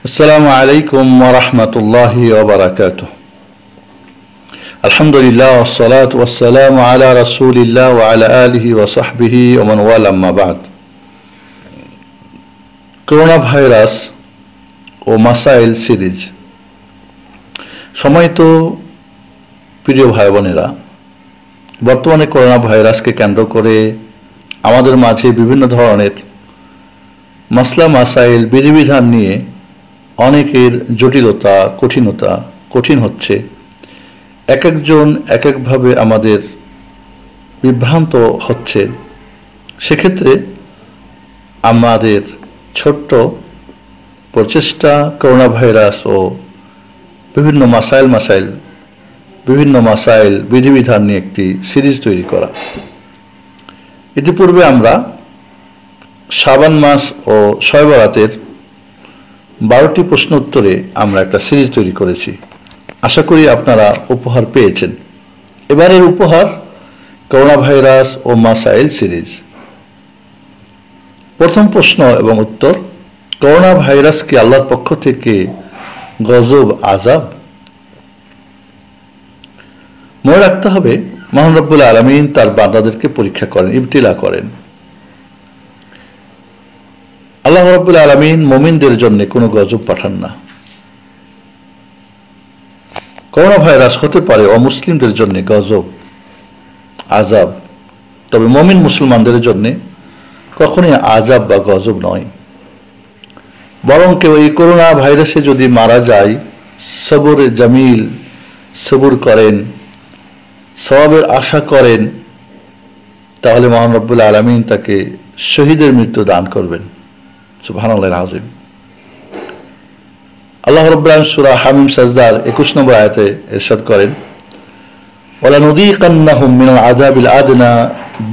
আসসালামু আলাইকুম ওয়া রাহমাতুল্লাহি ওয়া বারাকাতুহু। আলহামদুলিল্লাহ ওয়াসসালাতু ওয়াসসালামু আলা রাসূলিল্লাহ ওয়া আলা আলিহি ওয়া সাহবিহি ওয়া মান ওয়ালা, আম্মা বা'দ। করোনা ভাইরাস ও মাসাইল সিরিজ। সম্মানিত প্রিয় ভাই বোনেরা, বর্তমানে করোনা ভাইরাসকে কেন্দ্র করে আমাদের মাঝে বিভিন্ন ধরনের মাসলা মাসাইল বিধিবিধান নিয়ে অনেকের জটিলতা কঠিন হচ্ছে। এক একজন এক একভাবে আমাদের বিভ্রান্ত হচ্ছে। সেক্ষেত্রে আমাদের ছোট্ট প্রচেষ্টা করোনা ভাইরাস ও বিভিন্ন মাসাইল বিধিবিধান নিয়ে একটি সিরিজ তৈরি করা। ইতিপূর্বে আমরা শাবান মাস ও শবে বরাতের 12টি প্রশ্ন উত্তরে আমরা একটা সিরিজ তৈরি করেছি। আশা করি আপনারা উপহার পেয়েছেন। এবারের উপহার করোনা ভাইরাস ও মাসাইল সিরিজ। প্রথম প্রশ্ন এবং উত্তর: করোনা ভাইরাস কি আল্লাহর পক্ষ থেকে গজব, আযাব? মনে রাখতে হবে, মহান রব্বুল আলামিন তার বান্দাদেরকে পরীক্ষা করেন, ইবতিলা করেন। আল্লাহ রাব্বুল আলামিন মুমিনদের জন্য কোনো গজব পাঠান না। করোনা ভাইরাস হতে পারে অমুসলিমদের জন্য গজব, আযাব, তবে মুমিন মুসলমানদের জন্য কখনোই আযাব বা গজব নয়। বরং কেউ এই করোনা ভাইরাসে যদি মারা যায়, সবরে জামিল, সবুর করেন, সওয়াবের আশা করেন, তাহলে মহান রব্বুল আলামিন তাকে শহীদের মৃত্যু দান করবেন। সুবহানাল্লাহিল আযীম। আল্লাহ রাব্বুল আলামিন সূরা হামিম সাজদার 21 নম্বর আয়াতে ইরশাদ করেন, ওয়ালা নুযীকান্নাহুম মিনাল আযাবিল আদনা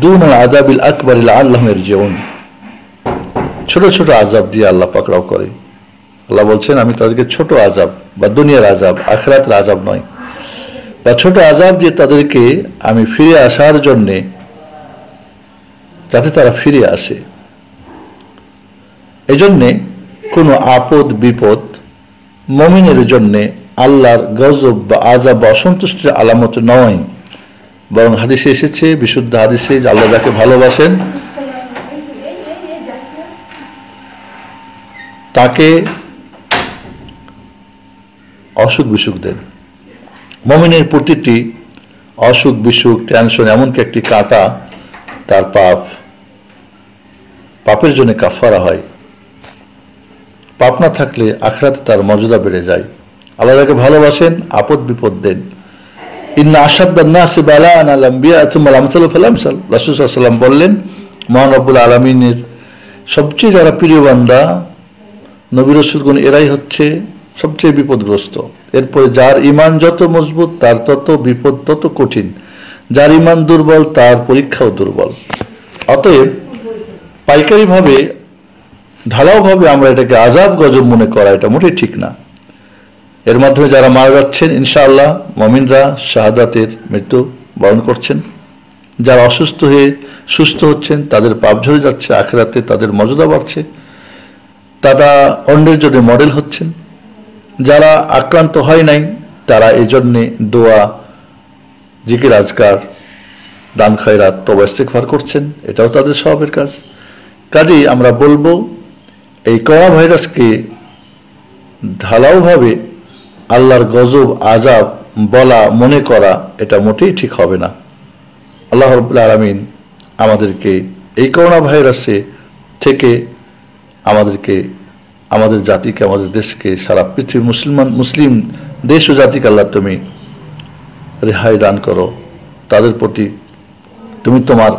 দুনাল আযাবিল আকবার লাআল্লাহুম ইয়ারজিউন। ছোট ছোট আযাব দিয়ে আল্লাহ পাকড়াও করে। আল্লাহ বলছেন, আমি তাদেরকে ছোট আযাব বা দুনিয়ার আযাব, আখিরাতের আযাব নয়, বা ছোট আযাব দিয়ে তাদেরকে আমি ফিরে আসার জন্যে, যাতে তারা ফিরে আসে। এজন্যে কোনো আপদ বিপদ মুমিনের জন্যে আল্লাহর গজব বা আযাব বা অসন্তুষ্টির আলামত নয়, বরং হাদিসে এসেছে, বিশুদ্ধ হাদিসে, যে আল্লাহ যাকে ভালোবাসেন তাকে অসুখ বিসুখ দেন। মুমিনের প্রতিটি অসুখ বিসুখ, টেনশন, এমনকি একটি কাঁটা তার পাপের জন্য কাফারা হয়। পাপ না থাকলে আখিরাতে তার মর্যাদা বেড়ে যায়। আল্লাহ যাকে ভালোবাসেন আপদ বিপদ দেন। ইন্না আশাদ্দান নাসি বালাআন আল আমবিয়া থুম্মাল আমসালু ফাল আমসাল। রাসূল সাল্লাল্লাহু আলাইহি ওয়াসাল্লাম বললেন, মহান রব্বুল আলামিনের সবচেয়ে যারা প্রিয় বান্দা, নবী রাসূলগণ, এরাই হচ্ছে সবচেয়ে বিপদগ্রস্ত। এরপরে যার ঈমান যত মজবুত তার তত বিপদ তত কঠিন, যার ঈমান দুর্বল তার পরীক্ষাও দুর্বল। অতএব পাইকারিভাবে, ঢালাওভাবে আমরা এটাকে আযাব গজব মনে করা, এটা মোটেই ঠিক না। এর মাধ্যমে যারা মারা যাচ্ছেন, ইনশাআল্লাহ মুমিনরা শাহাদাতের মৃত্যু বরণ করছেন। যারা অসুস্থ হয়ে সুস্থ হচ্ছেন, তাদের পাপ ঝরে যাচ্ছে, আখিরাতে তাদের মর্যাদা বাড়ছে, তারা অন্যের জন্য মডেল হচ্ছেন। যারা আক্রান্ত হয় নাই, তারা এই জন্যে দোয়া, জিকির, আজকার, দান খয়রাত, তওবা ইস্তিগফার করছেন, এটাও তাদের সওয়াবের কাজ। কাজেই আমরা বলবো, এই করোনা ভাইরাসকে ঢালাওভাবে আল্লাহর গজব, আযাব বলা, মনে করা, এটা মোটেই ঠিক হবে না। আল্লাহ রাব্বুল আলামিন আমাদেরকে এই করোনা ভাইরাসে থেকে আমাদের জাতিকে, আমাদের দেশকে, সারা পৃথিবীর মুসলিম দেশ ও জাতিকে আল্লাহ তুমি রেহাই দান করো। তাদের প্রতি তুমি তোমার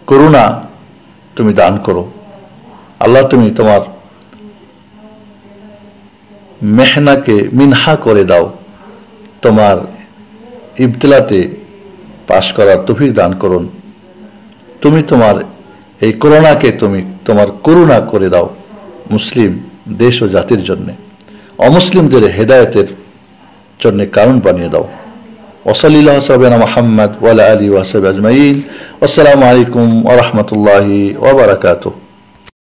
করুণা তুমি দান করো। আল্লাহ তুমি তোমার মেহনাকে মিনহা করে দাও। তোমার ইবতিলাতে পাশ করার তৌফিক দান করুন। তুমি তোমার এই করোনাকে তুমি তোমার করুণা করে দাও মুসলিম দেশ ও জাতির জন্য, অমুসলিমদের হেদায়েতের জন্য কারণ বানিয়ে দাও। ওয়াসাল্লাল্লাহু সাল্লাল্লাহু মুহাম্মদ ওয়া আলা আলিহি ওয়া সাহবিহি আজমাইন। আসসালামু আলাইকুম ওয়া রাহমাতুল্লাহি ওয়া বারাকাতুহু।